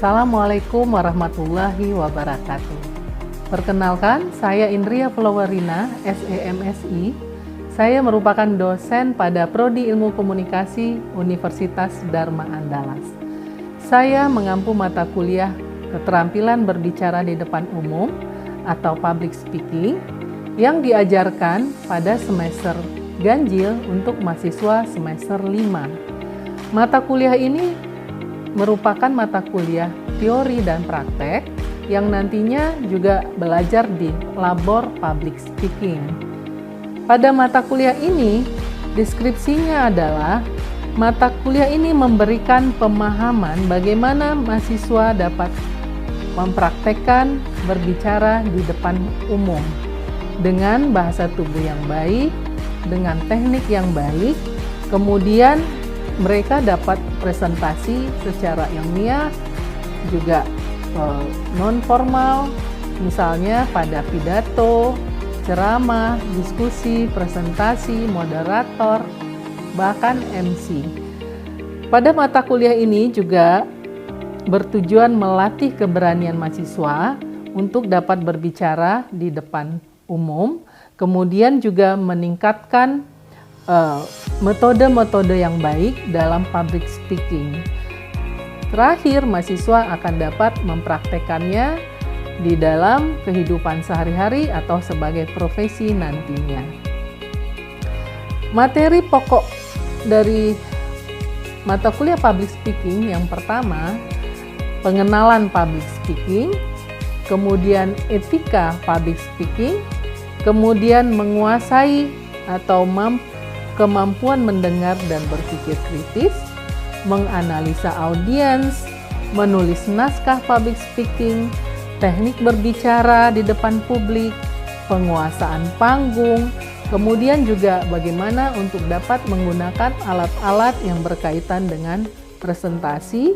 Assalamualaikum warahmatullahi wabarakatuh. Perkenalkan, saya Indria Flowerina, SEMSI. Saya merupakan dosen pada Prodi Ilmu Komunikasi Universitas Dharma Andalas. Saya mengampu mata kuliah keterampilan berbicara di depan umum atau public speaking yang diajarkan pada semester ganjil untuk mahasiswa semester 5. Mata kuliah ini merupakan mata kuliah teori dan praktek yang nantinya juga belajar di labor public speaking. Pada mata kuliah ini, deskripsinya adalah mata kuliah ini memberikan pemahaman bagaimana mahasiswa dapat mempraktekkan berbicara di depan umum dengan bahasa tubuh yang baik, dengan teknik yang baik, kemudian mereka dapat presentasi secara ilmiah, juga non-formal, misalnya pada pidato, ceramah, diskusi, presentasi, moderator, bahkan MC. Pada mata kuliah ini juga bertujuan melatih keberanian mahasiswa untuk dapat berbicara di depan umum, kemudian juga meningkatkan metode-metode yang baik dalam public speaking. Terakhir, mahasiswa akan dapat mempraktekannya di dalam kehidupan sehari-hari atau sebagai profesi nantinya. Materi pokok dari mata kuliah public speaking yang pertama, pengenalan public speaking, kemudian etika public speaking, kemudian menguasai atau kemampuan mendengar dan berpikir kritis, menganalisa audiens, menulis naskah public speaking, teknik berbicara di depan publik, penguasaan panggung, kemudian juga bagaimana untuk dapat menggunakan alat-alat yang berkaitan dengan presentasi,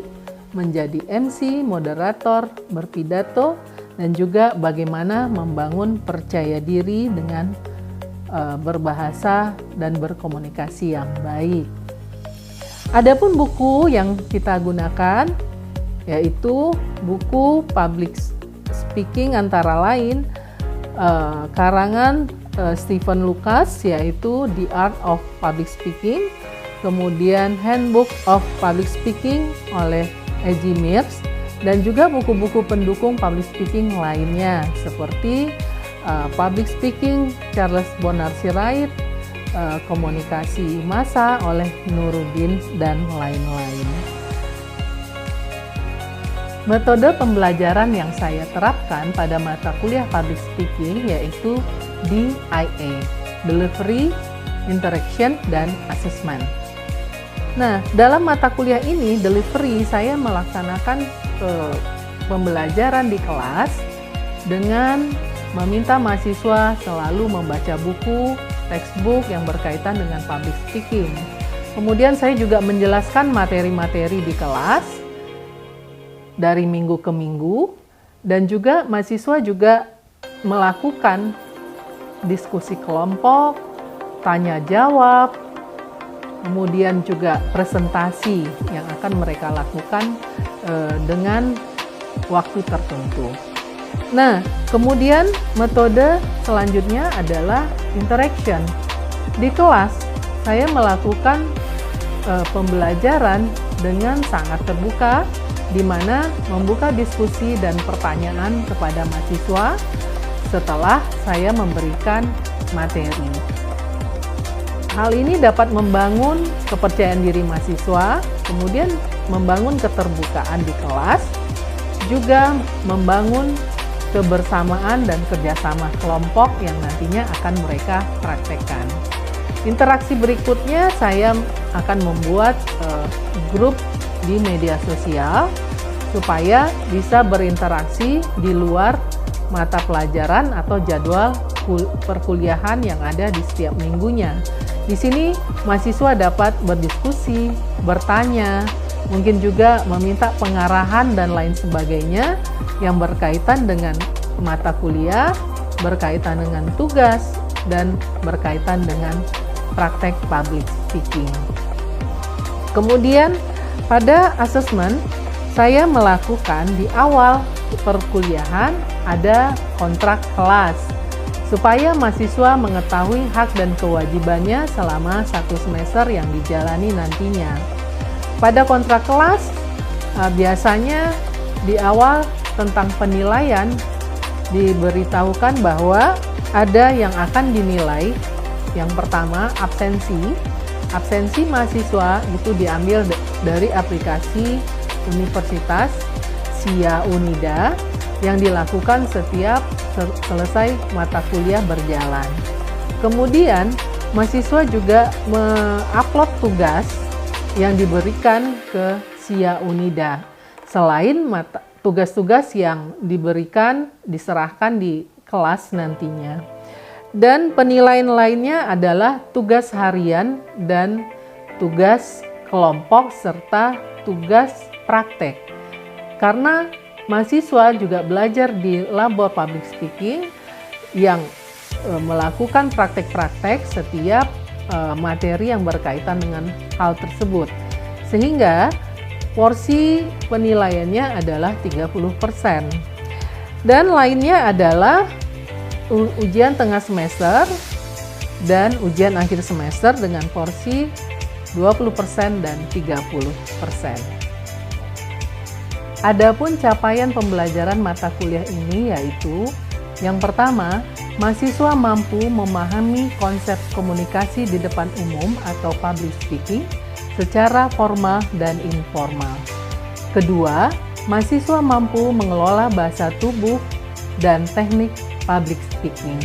menjadi MC, moderator, berpidato, dan juga bagaimana membangun percaya diri dengan berbahasa dan berkomunikasi yang baik. Adapun buku yang kita gunakan yaitu buku public speaking antara lain karangan Stephen Lucas yaitu The Art of Public Speaking, kemudian Handbook of Public Speaking oleh A.G. Mears, dan juga buku-buku pendukung public speaking lainnya seperti Public Speaking Charles Bonar Sirait, Komunikasi Massa oleh Nuruddin, dan lain-lain. Metode pembelajaran yang saya terapkan pada mata kuliah Public Speaking yaitu DIA, Delivery, Interaction, dan Assessment. Nah, dalam mata kuliah ini, Delivery, saya melaksanakan pembelajaran di kelas dengan meminta mahasiswa selalu membaca buku, textbook yang berkaitan dengan public speaking. Kemudian saya juga menjelaskan materi-materi di kelas dari minggu ke minggu, dan juga mahasiswa juga melakukan diskusi kelompok, tanya jawab, kemudian juga presentasi yang akan mereka lakukan dengan waktu tertentu. Nah, kemudian metode selanjutnya adalah interaction. Di kelas, saya melakukan pembelajaran dengan sangat terbuka, di mana membuka diskusi dan pertanyaan kepada mahasiswa setelah saya memberikan materi. Hal ini dapat membangun kepercayaan diri mahasiswa, kemudian membangun keterbukaan di kelas, juga membangun kebersamaan dan kerjasama kelompok yang nantinya akan mereka praktekkan. Interaksi berikutnya, saya akan membuat grup di media sosial supaya bisa berinteraksi di luar mata pelajaran atau jadwal perkuliahan yang ada di setiap minggunya. Di sini mahasiswa dapat berdiskusi, bertanya, mungkin juga meminta pengarahan dan lain sebagainya yang berkaitan dengan mata kuliah, berkaitan dengan tugas, dan berkaitan dengan praktek public speaking. Kemudian pada assessment, saya melakukan di awal perkuliahan ada kontrak kelas supaya mahasiswa mengetahui hak dan kewajibannya selama 1 semester yang dijalani nantinya. Pada kontrak kelas biasanya di awal tentang penilaian diberitahukan bahwa ada yang akan dinilai. Yang pertama, absensi. Absensi mahasiswa itu diambil dari aplikasi Universitas SIA Unida yang dilakukan setiap selesai mata kuliah berjalan. Kemudian, mahasiswa juga mengupload tugas yang diberikan ke SIA Unida. Selain tugas-tugas yang diserahkan di kelas nantinya. Dan penilaian lainnya adalah tugas harian dan tugas kelompok serta tugas praktek. Karena mahasiswa juga belajar di labor public speaking yang melakukan praktek-praktek setiap materi yang berkaitan dengan hal tersebut. Sehingga porsi penilaiannya adalah 30%. Dan lainnya adalah ujian tengah semester dan ujian akhir semester dengan porsi 20% dan 30%. Adapun capaian pembelajaran mata kuliah ini yaitu yang pertama, mahasiswa mampu memahami konsep komunikasi di depan umum atau public speaking secara formal dan informal. Kedua, mahasiswa mampu mengelola bahasa tubuh dan teknik public speaking.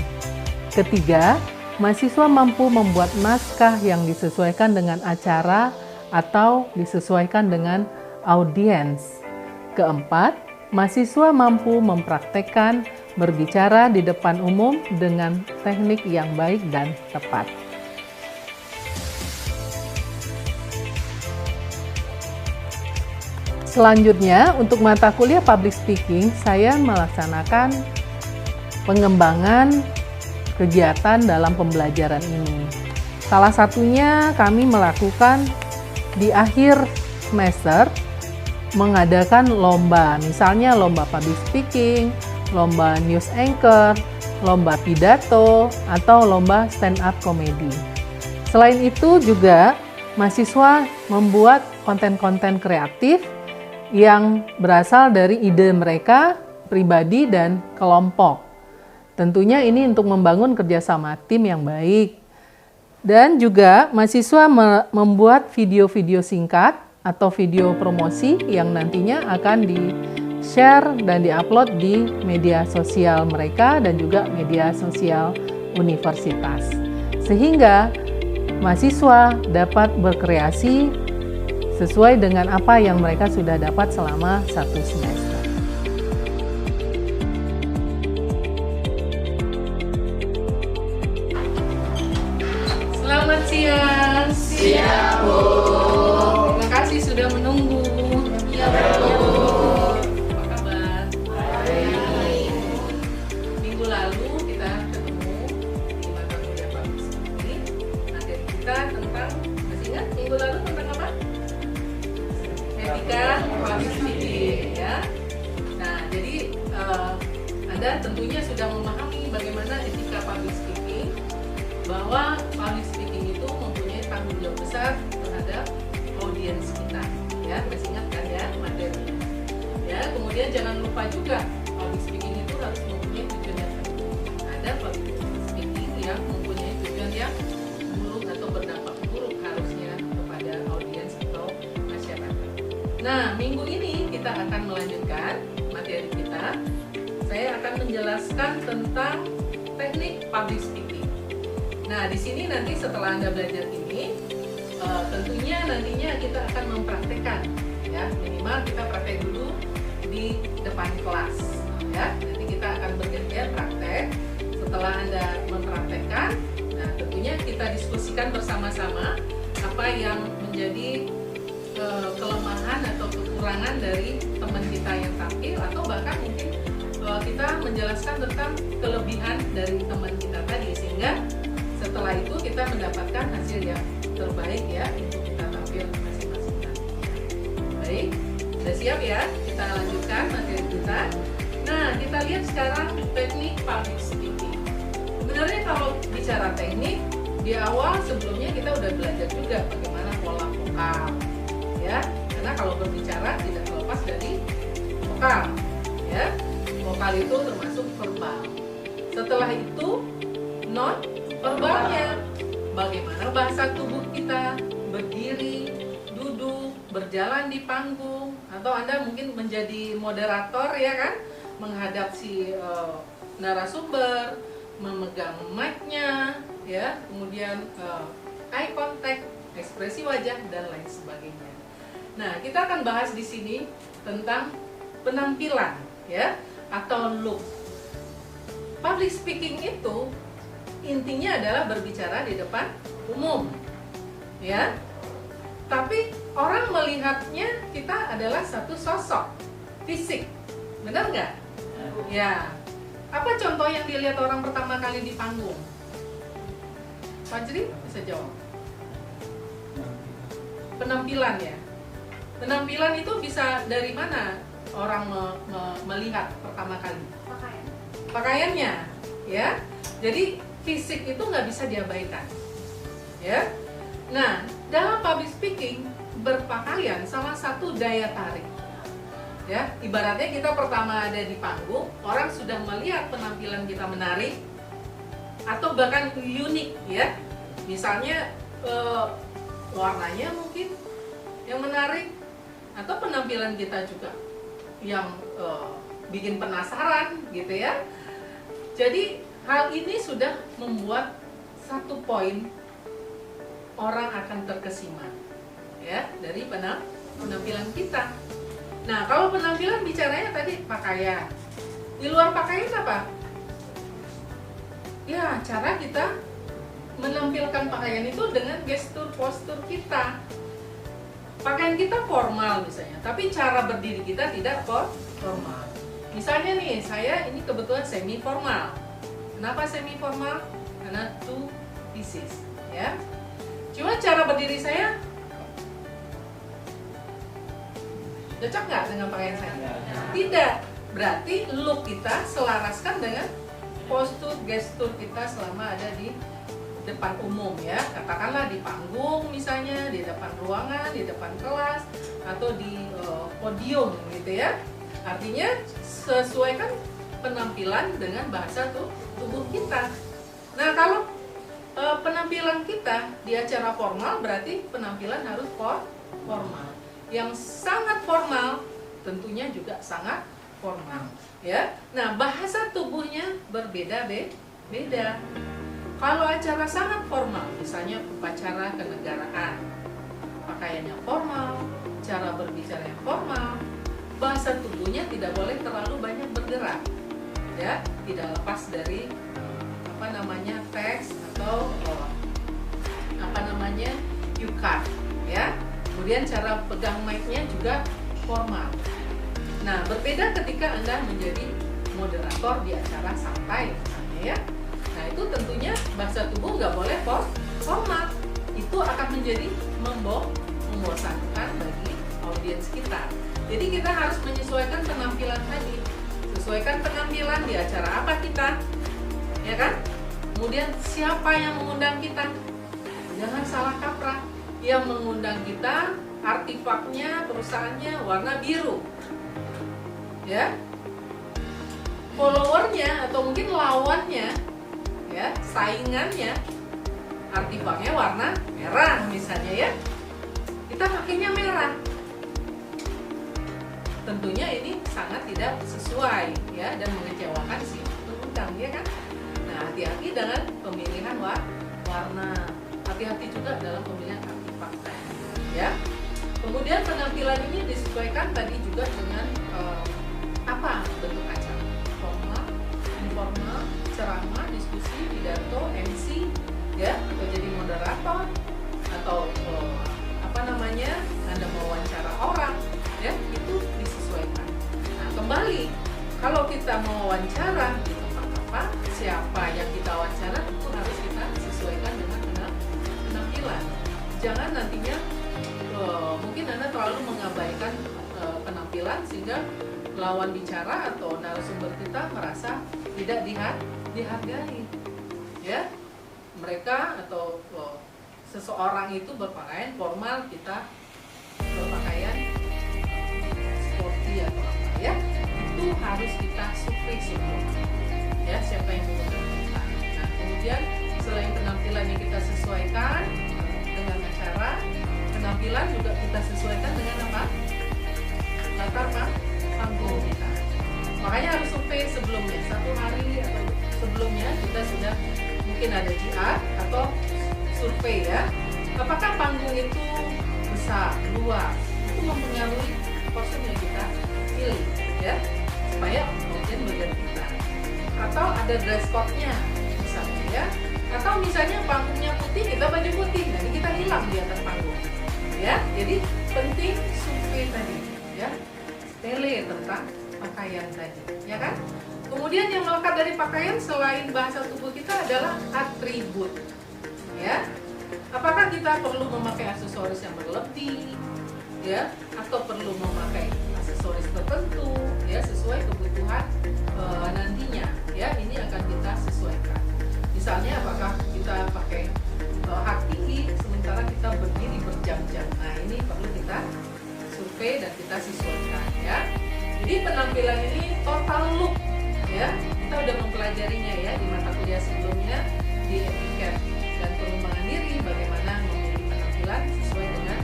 Ketiga, mahasiswa mampu membuat naskah yang disesuaikan dengan acara atau disesuaikan dengan audiens. Keempat, mahasiswa mampu mempraktekkan berbicara di depan umum dengan teknik yang baik dan tepat. Selanjutnya, untuk mata kuliah public speaking, saya melaksanakan pengembangan kegiatan dalam pembelajaran ini. Salah satunya kami melakukan di akhir semester mengadakan lomba, misalnya lomba public speaking, lomba news anchor, lomba pidato, atau lomba stand up comedy. Selain itu juga mahasiswa membuat konten-konten kreatif yang berasal dari ide mereka pribadi dan kelompok. Tentunya ini untuk membangun kerjasama tim yang baik. Dan juga mahasiswa membuat video-video singkat atau video promosi yang nantinya akan di-share dan di-upload di media sosial mereka dan juga media sosial universitas. Sehingga mahasiswa dapat berkreasi sesuai dengan apa yang mereka sudah dapat selama 1 semester. Selamat siang. Siang, Bu. Terima kasih sudah menunggu. Iya, Bu. Apa kabar? Baik. Minggu lalu kita ketemu di mata kuliah public speaking. Materi kita tentang, masih ingat minggu lalu tentang apa? Etika public speaking, ya. Nah, jadi Anda tentunya sudah memahami bagaimana etika public speaking, bahwa public speaking itu mempunyai tanggung jawab besar terhadap audiens kita, ya. Masih ingat kan ya materinya? Ya, kemudian jangan lupa juga public speaking itu harus mempunyai tujuan yang tertentu. Ada public speaking yang mempunyai tujuan yang buruk atau berdampak buruk harusnya kepada audiens atau masyarakat. Nah, minggu ini kita akan melanjutkan materi kita. Saya akan menjelaskan tentang teknik public speaking. Nah, di sini nanti setelah Anda belajar ini, tentunya nantinya kita akan mempraktekkan, ya. Minimal kita praktek dulu di depan kelas, ya. Nanti kita akan bergantian praktek. Setelah Anda mempraktekkan, nah tentunya kita diskusikan bersama-sama apa yang menjadi kelemahan atau kekurangan dari teman kita yang tampil, atau bahkan mungkin kita menjelaskan tentang kelebihan dari teman kita tadi, sehingga setelah itu kita mendapatkan hasil yang terbaik, ya, untuk kita tampil masing-masing. Baik, dari siap ya? Kita lanjutkan materi kita. Nah, kita lihat sekarang teknik public speaking. Sebenarnya kalau bicara teknik, di awal sebelumnya kita udah belajar juga bagaimana pola vokal, ya. Karena kalau berbicara tidak terlepas dari vokal, ya. Vokal itu termasuk verbal. Setelah itu non verbalnya, bagaimana bahasa tubuh kita, berdiri, duduk, berjalan di panggung, atau Anda mungkin menjadi moderator ya kan, menghadap si narasumber, memegang mic-nya, ya, kemudian eye contact, ekspresi wajah dan lain sebagainya. Nah, kita akan bahas di sini tentang penampilan, ya, atau look. Public speaking itu intinya adalah berbicara di depan umum, ya. Tapi orang melihatnya kita adalah satu sosok fisik, benar nggak? Ya. Apa contoh yang dilihat orang pertama kali di panggung? Fajri bisa jawab. Penampilan ya. Penampilan itu bisa dari mana orang melihat pertama kali? Pakaiannya, ya. Jadi fisik itu nggak bisa diabaikan, ya. Nah, dalam public speaking berpakaian salah satu daya tarik. Ya, ibaratnya kita pertama ada di panggung, orang sudah melihat penampilan kita menarik atau bahkan unik, ya. Misalnya warnanya mungkin yang menarik atau penampilan kita juga yang bikin penasaran, gitu ya. Jadi hal ini sudah membuat satu poin orang akan terkesima, ya, dari penampilan kita. Nah, kalau penampilan bicaranya tadi pakaian. Di luar pakaian apa? Ya, cara kita menampilkan pakaian itu dengan gestur postur kita. Pakaian kita formal misalnya, tapi cara berdiri kita tidak formal. Misalnya nih, saya ini kebetulan semi formal. Kenapa semi formal? Karena two pieces, ya. Cuma cara berdiri saya cocok nggak dengan pakaian saya? Tidak. Berarti look kita selaraskan dengan postur gestur kita selama ada di depan umum, ya. Katakanlah di panggung misalnya, di depan ruangan, di depan kelas, atau di podium gitu ya. Artinya sesuaikan penampilan dengan bahasa tubuh kita. Nah, kalau penampilan kita di acara formal berarti penampilan harus formal. Yang sangat formal tentunya juga sangat formal, ya. Nah, bahasa tubuhnya berbeda-beda. Kalau acara sangat formal, misalnya upacara kenegaraan, pakaiannya formal, cara berbicara yang formal, bahasa tubuhnya tidak boleh terlalu banyak bergerak, ya, tidak lepas dari teks atau cue card, ya. Kemudian cara pegang mic-nya juga formal. Nah, berbeda ketika Anda menjadi moderator di acara santai misalnya, ya. Nah, itu tentunya bahasa tubuh nggak boleh formal. Itu akan menjadi membosankan bagi audiens kita. Jadi kita harus menyesuaikan penampilan tadi. Sesuaikan penampilan di acara apa kita, ya kan? Kemudian siapa yang mengundang kita? Jangan salah kaprah. Yang mengundang kita, artefaknya, perusahaannya warna biru, ya. Followernya atau mungkin lawannya, ya, saingannya, artefaknya warna merah misalnya, ya. Kita pakainya merah. Tentunya ini sangat tidak sesuai, ya, dan mengecewakan si pengundang, ya kan. Nah, hati-hati dengan pemilihan warna. Hati-hati juga dalam pemilihan artefak, ya. Kemudian penampilan ini disesuaikan tadi juga dengan apa bentuk acara, formal, informal, ceramah, diskusi, pidato, MC, ya, atau jadi moderator, atau Anda mewawancara orang, ya, itu disesuaikan. Nah, kembali kalau kita mau wawancara di tempat apa, siapa yang kita wawancara, itu harus kita sesuaikan dengan penampilan. Jangan nantinya mungkin Anda terlalu mengabaikan penampilan penampilan sehingga lawan bicara atau narasumber kita merasa tidak dihargai, ya. Mereka atau seseorang itu berpakaian formal, kita berpakaian sporty atau apa, ya. Itu harus kita survei sebelumnya, ya, siapa yang mengundang kita. Nah, kemudian selain penampilan yang kita sesuaikan dengan acara, penampilan juga kita sesuaikan dengan apa? Latar panggung kita. Makanya harus survei sebelumnya, 1 hari atau sebelumnya kita sudah mungkin ada GR atau survei, ya. Apakah panggung itu besar, luas, itu mempengaruhi kostum yang kita pilih, ya, supaya mungkin bagian kita. Atau ada dress code-nya misalnya, ya. Atau misalnya panggungnya putih, kita baju putih, nanti kita hilang di atas panggung, ya. Jadi penting survei tadi, ya, tele tentang pakaian tadi, ya kan. Kemudian yang melekat dari pakaian selain bahasa tubuh kita adalah atribut, ya. Apakah kita perlu memakai aksesoris yang berlebih, ya, atau perlu memakai aksesoris tertentu, ya, sesuai kebutuhan nantinya, ya. Ini akan kita sesuaikan. Misalnya apakah kita pakai hak tinggi sementara kita berdiri berjam-jam. Nah, ini perlu kita survei dan kita sesuaikan, ya. Jadi penampilan ini total look, ya. Kita udah mempelajarinya, ya, di mata kuliah sebelumnya di etiket dan pengembangan diri, bagaimana memilih penampilan sesuai dengan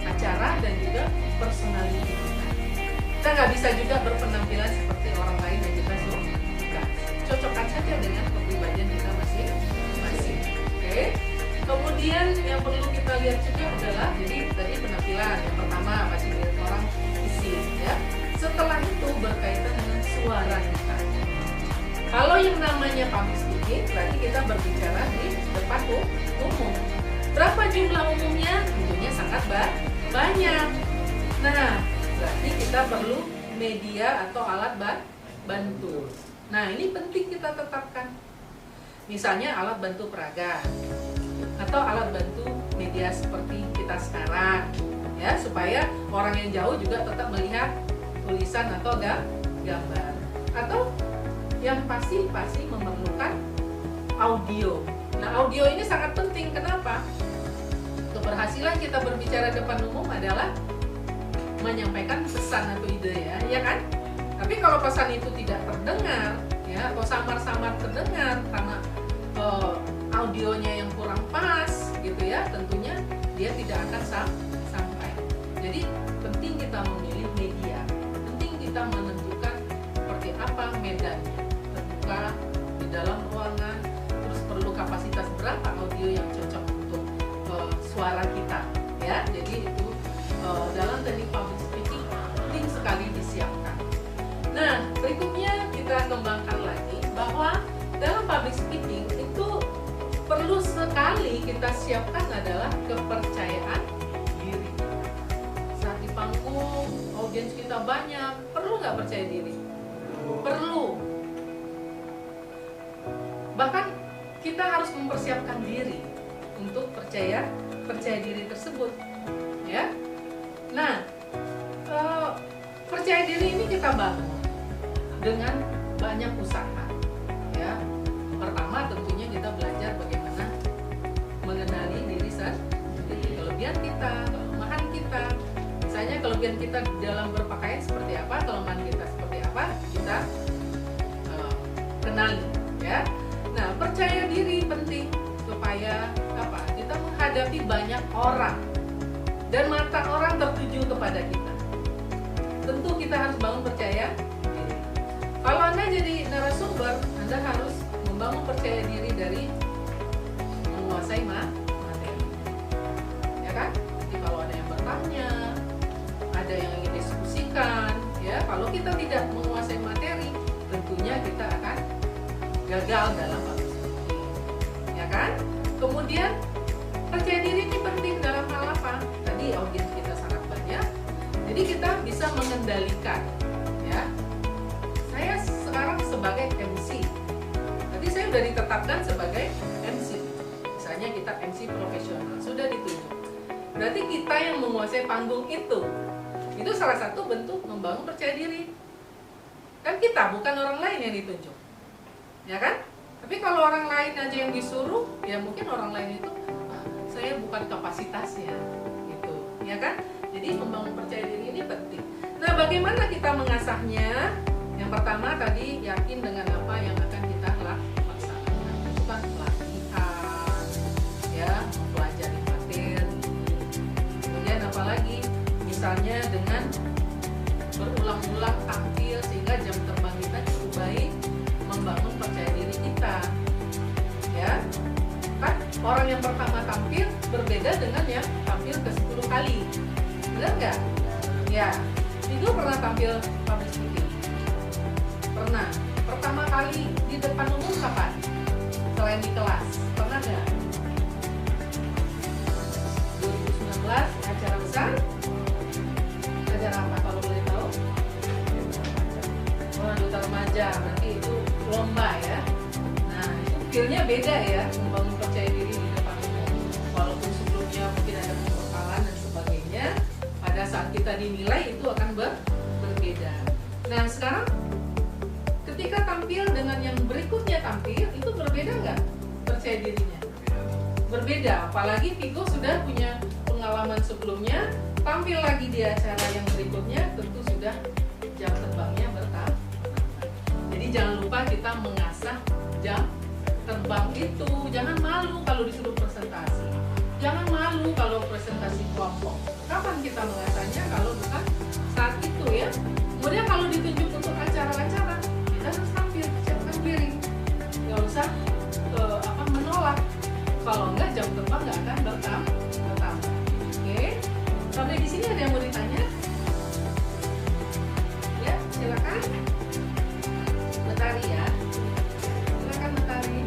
acara dan juga personality kita. Kita nggak bisa juga berpenampilan seperti orang lain yang kita suka. Cocokkan saja dengan kepribadian kita masing-masing. Oke. Kemudian yang perlu kita lihat juga adalah, jadi tadi penampilan yang pertama masih dilihat orang fisik, ya. Setelah itu berkaitan dengan suara kita. Kalau yang namanya public speaking, berarti kita berbicara di depan umum. Berapa jumlah umumnya? Tentunya sangat banyak. Nah, berarti kita perlu media atau alat bantu. Nah, ini penting kita tetapkan. Misalnya alat bantu peraga atau alat bantu media seperti kita sekarang, ya, supaya orang yang jauh juga tetap melihat tulisan atau gambar. Atau yang pasti memerlukan audio. Nah, audio ini sangat penting. Kenapa? Keberhasilan kita berbicara depan umum adalah menyampaikan pesan atau ide, ya kan? Tapi kalau pesan itu tidak terdengar, ya, atau samar-samar terdengar karena audionya yang kurang pas, gitu, ya, tentunya dia tidak akan sampai. Jadi penting kita memilih media, penting kita menentukan seperti apa medannya, terbuka di dalam ruangan, terus perlu kapasitas berapa audio yang cocok untuk suara kita, ya. Jadi itu dalam teknik public speaking penting sekali disiapkan. Nah, berikutnya kita kembangkan lagi bahwa dalam public speaking itu perlu sekali kita siapkan adalah kepercayaan diri. Saat di panggung, audiens kita banyak, perlu nggak percaya diri? Perlu. Bahkan kita harus mempersiapkan diri untuk percaya diri tersebut, ya. Nah, percaya diri ini kita bangun dengan banyak usaha, ya. Pertama tentunya kita belajar bagaimana mengenali diri sendiri, kelebihan kita, kelemahan kita. Misalnya kelebihan kita dalam berpakaian seperti apa, kelemahan kita seperti apa, kita kenali, ya. Nah, percaya diri penting supaya apa? Kita menghadapi banyak orang dan mata orang tertuju kepada kita. Tentu kita harus bangun percaya diri. Kalau Anda jadi narasumber, Anda harus membangun percaya diri dari menguasai materi, ya kan? Jadi kalau ada yang bertanya, ada yang ingin diskusikan, ya, kalau kita tidak menguasai materi, tentunya kita akan gagal dalam hal tersebut, ya kan? Kemudian percaya diri ini penting dalam hal apa? Tadi audiens kita sangat banyak, jadi kita bisa mengendalikan, ya. Saya sekarang sebagai MC, tadi saya sudah ditetapkan sebagai MC. Misalnya kita MC profesional, sudah ditunjuk. Berarti kita yang menguasai panggung itu, Itu salah satu bentuk membangun percaya diri. Kan kita, bukan orang lain yang ditunjuk. Ya kan? Tapi kalau orang lain aja yang disuruh, ya mungkin orang lain itu, saya bukan kapasitasnya. Gitu. Ya kan? Jadi membangun percaya diri ini penting. Nah, bagaimana kita mengasahnya? Yang pertama tadi, yakin dengan apa yang akan kita laksanakan. Itu kan pelatihan, ya, mempelajari materi. Kemudian apalagi? Misalnya dengan berulang-ulang tampil sehingga jam terbang kita cukup baik, membangun percaya diri kita. Ya, kan orang yang pertama tampil berbeda dengan yang tampil ke 10 kali. Benar nggak? Ya, itu pernah tampil public speaking? Pernah. Pertama kali di depan umum kapan? Selain di kelas, pernah nggak? 2019 acara besar. Acara apa kalau boleh tahu? Oh, duta remaja, berarti itu lomba ya. Nah, itu feel-nya beda ya, membangun percaya diri di depan umum. Walaupun sebelumnya mungkin ada pembekalan dan sebagainya, pada saat kita dinilai itu akan berbeda. Nah, sekarang ketika tampil dengan yang berikutnya tampil, itu berbeda nggak percaya dirinya? Berbeda, apalagi Vigo sudah punya pengalaman sebelumnya, tampil lagi di acara yang berikutnya, tentu sudah jam terbangnya bertambah. Jadi jangan lupa kita mengasah jam terbang itu. Jangan malu kalau disuruh presentasi. Jangan malu kalau presentasi kelompok. Kapan kita mengasahnya kalau bukan saat itu ya? Kemudian kalau ditunjuk untuk acara-acara, kita harus tampil, siapkan diri. Nggak usah menolak. Kalau enggak jam terbang nggak akan bertambah. Oke? Sampai di sini ada yang mau ditanya? Ya, silakan. Betari ya. Silakan Betari.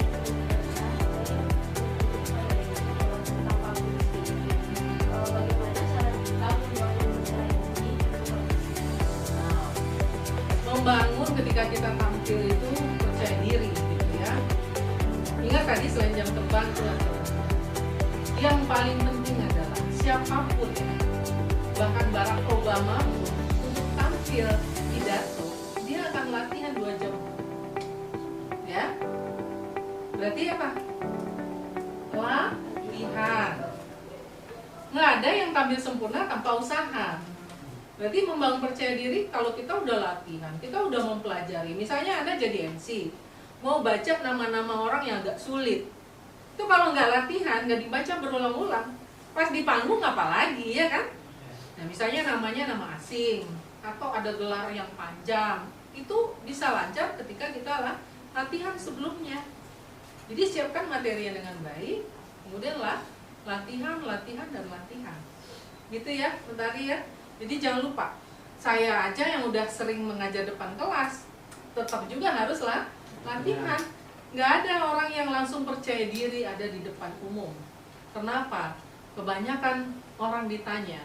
Membangun ketika kita tampil itu percaya diri gitu ya. Ingat tadi selain jam terbang itu yang paling penting adalah siapapun ya, bahkan Barack Obama untuk tampil pidato dia akan latihan 2 jam ya. Berarti apa? Latihan. Nggak ada yang tampil sempurna tanpa usaha. Berarti membangun percaya diri kalau kita udah latihan, kita udah mempelajari. Misalnya Anda jadi MC, mau baca nama-nama orang yang agak sulit. Itu kalau nggak latihan, nggak dibaca berulang-ulang, pas di panggung apalagi ya kan? Nah, misalnya namanya nama asing atau ada gelar yang panjang, itu bisa lancar ketika kita latihan sebelumnya. Jadi siapkan materinya dengan baik, kemudian latihan dan latihan. Gitu ya, Betari ya. Jadi jangan lupa, saya aja yang udah sering mengajar depan kelas, tetap juga harus latihan. Nggak ada orang yang langsung percaya diri ada di depan umum. Kenapa? Kebanyakan orang ditanya,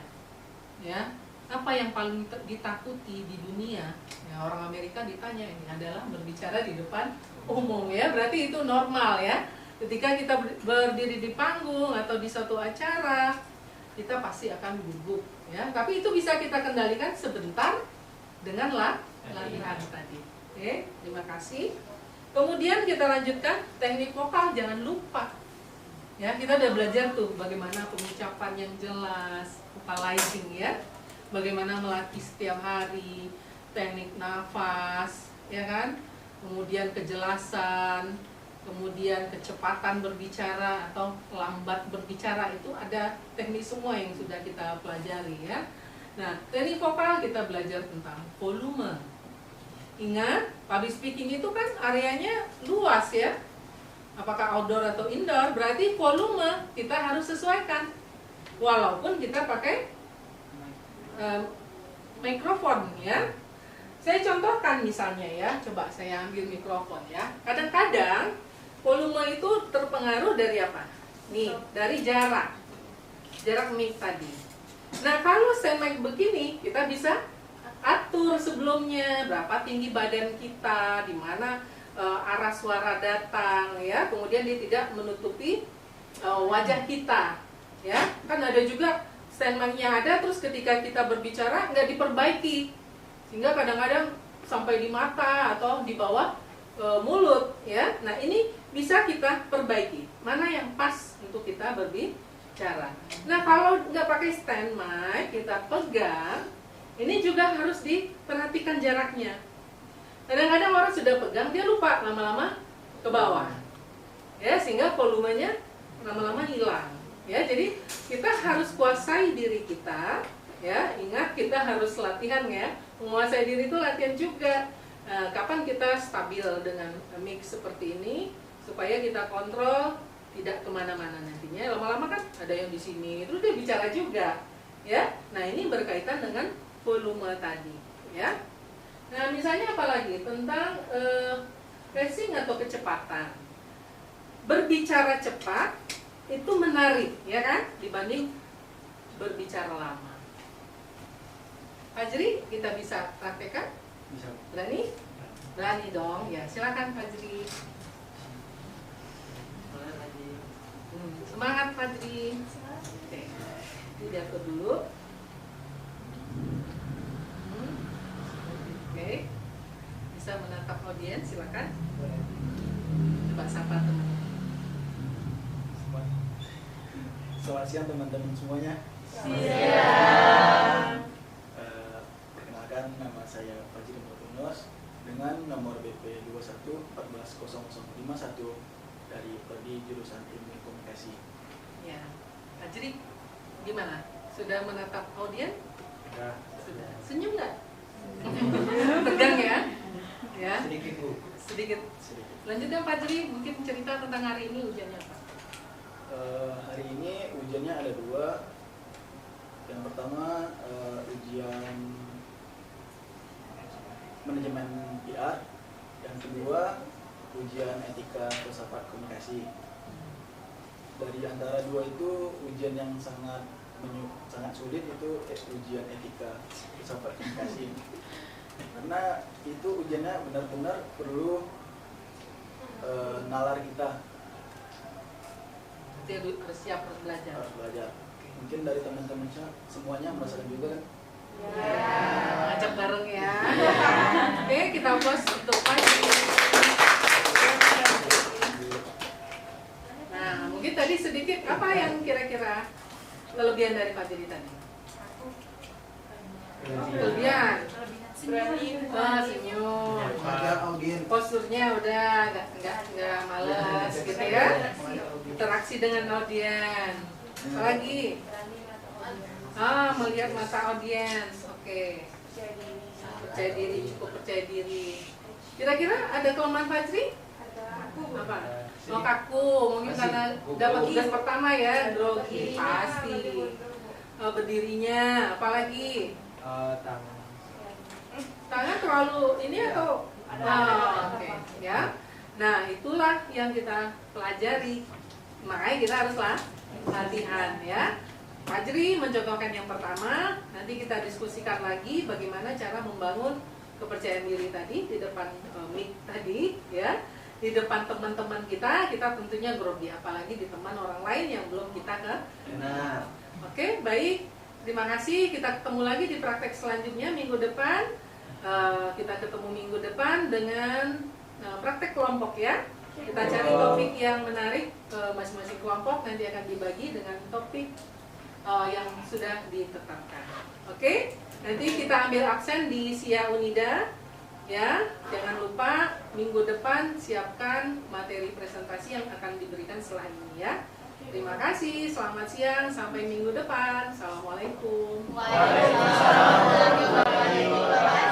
ya, apa yang paling ditakuti di dunia? Ya, orang Amerika ditanya, ini adalah berbicara di depan umum ya. Berarti itu normal ya. Ketika kita berdiri di panggung atau di suatu acara, kita pasti akan gugup ya. Tapi itu bisa kita kendalikan sebentar dengan latihan tadi. Oke, terima kasih. Kemudian kita lanjutkan teknik vokal, jangan lupa. Ya, kita udah belajar tuh bagaimana pengucapan yang jelas, vocalizing ya. Bagaimana melatih setiap hari, teknik nafas, ya kan? Kemudian kejelasan, kemudian kecepatan berbicara atau lambat berbicara, itu ada teknik semua yang sudah kita pelajari ya. Nah, teknik vokal kita belajar tentang volume. Ingat, public speaking itu kan areanya luas ya. Apakah outdoor atau indoor, berarti volume kita harus sesuaikan. Walaupun kita pakai mikrofon ya. Saya contohkan misalnya ya, coba saya ambil mikrofon ya. Kadang-kadang volume itu terpengaruh dari apa? Nih, dari jarak mic tadi. Nah, kalau saya mic begini, kita bisa atur sebelumnya berapa tinggi badan kita, di mana arah suara datang ya. Kemudian dia tidak menutupi wajah kita ya. Kan ada juga stand mic-nya ada, terus ketika kita berbicara nggak diperbaiki, sehingga kadang-kadang sampai di mata atau di bawah mulut ya. Nah ini bisa kita perbaiki, mana yang pas untuk kita berbicara. Nah kalau nggak pakai stand mic, kita pegang, ini juga harus diperhatikan jaraknya. Kadang-kadang orang sudah pegang, dia lupa lama-lama ke bawah ya, sehingga volumenya lama-lama hilang ya. Jadi kita harus kuasai diri kita ya. Ingat, kita harus latihan ya. Menguasai diri itu latihan juga. Kapan kita stabil dengan mic seperti ini supaya kita kontrol tidak kemana-mana nantinya. Lama-lama kan ada yang di sini terus dia bicara juga ya. Nah ini berkaitan dengan volume tadi ya. Nah misalnya apalagi tentang pacing atau kecepatan. Berbicara cepat itu menarik ya kan, dibanding berbicara lama. Fajri, kita bisa praktekkan? Bisa. Berani? Berani dong ya, silakan Fajri. Semangat Fajri. Oke, ini diatur dulu. Oke, bisa menatap audiens, silakan. Coba sapa teman. Selamat siang teman-teman semuanya. Siang. Perkenalkan, nama saya Fajri Mutunos dengan nomor BP 21140051 dari Prodi Jurusan Ilmu Komunikasi. Ya, Fajri, gimana? Sudah menatap audiens? Ya, Sudah. Senyum nggak? Tegang ya? Ya. sedikit Bu. Sedikit. Sedikit. Lanjutkan Fajri, mungkin cerita tentang hari ini ujiannya apa? Hari ini ujiannya ada dua. Yang pertama ujian manajemen PR. Yang kedua ujian etika filsafat komunikasi. Dari antara dua itu ujian yang sangat sulit itu ujian etika filsafat komunikasi. Karena itu ujiannya benar-benar perlu nalar kita. Dia harus siap harus belajar. Harus belajar. Mungkin dari teman-teman semuanya merasakan juga kan? Ya, ngajak bareng ya. Oke, kita pause untuk Fajri. Nah, mungkin tadi sedikit apa yang kira-kira kelebihan dari Fajri tadi? Kelebihan. Senyum. Posturnya udah nggak malas gitu ya. Interaksi dengan audiens. Apa lagi? Melihat mata audiens. Oke. Percaya diri, cukup percaya diri. Kira-kira ada kelemahan Fajri? Apa? Oh, kaku. Mungkin karena dapat tugas pertama ya, grogi pasti. Berdirinya, apalagi? Tangan terlalu ini atau? Oke, ya. Nah, itulah yang kita pelajari. Makanya kita harus latihan ya. Fajri mencontohkan yang pertama, nanti kita diskusikan lagi bagaimana cara membangun kepercayaan diri tadi di depan mic tadi ya. Di depan teman-teman kita tentunya grogi, apalagi di teman orang lain yang belum kita kenal. Oke, baik. Terima kasih. Kita ketemu lagi di praktek selanjutnya minggu depan. Kita ketemu minggu depan dengan praktek kelompok ya. Kita cari topik yang menarik, masing-masing kelompok nanti akan dibagi dengan topik yang sudah ditetapkan. Oke, nanti kita ambil absen di SIA Unida ya. Jangan lupa minggu depan siapkan materi presentasi yang akan diberikan setelah ini ya. Terima kasih, selamat siang, sampai minggu depan. Assalamualaikum. Waalaikumsalam warahmatullahi wabarakatuh.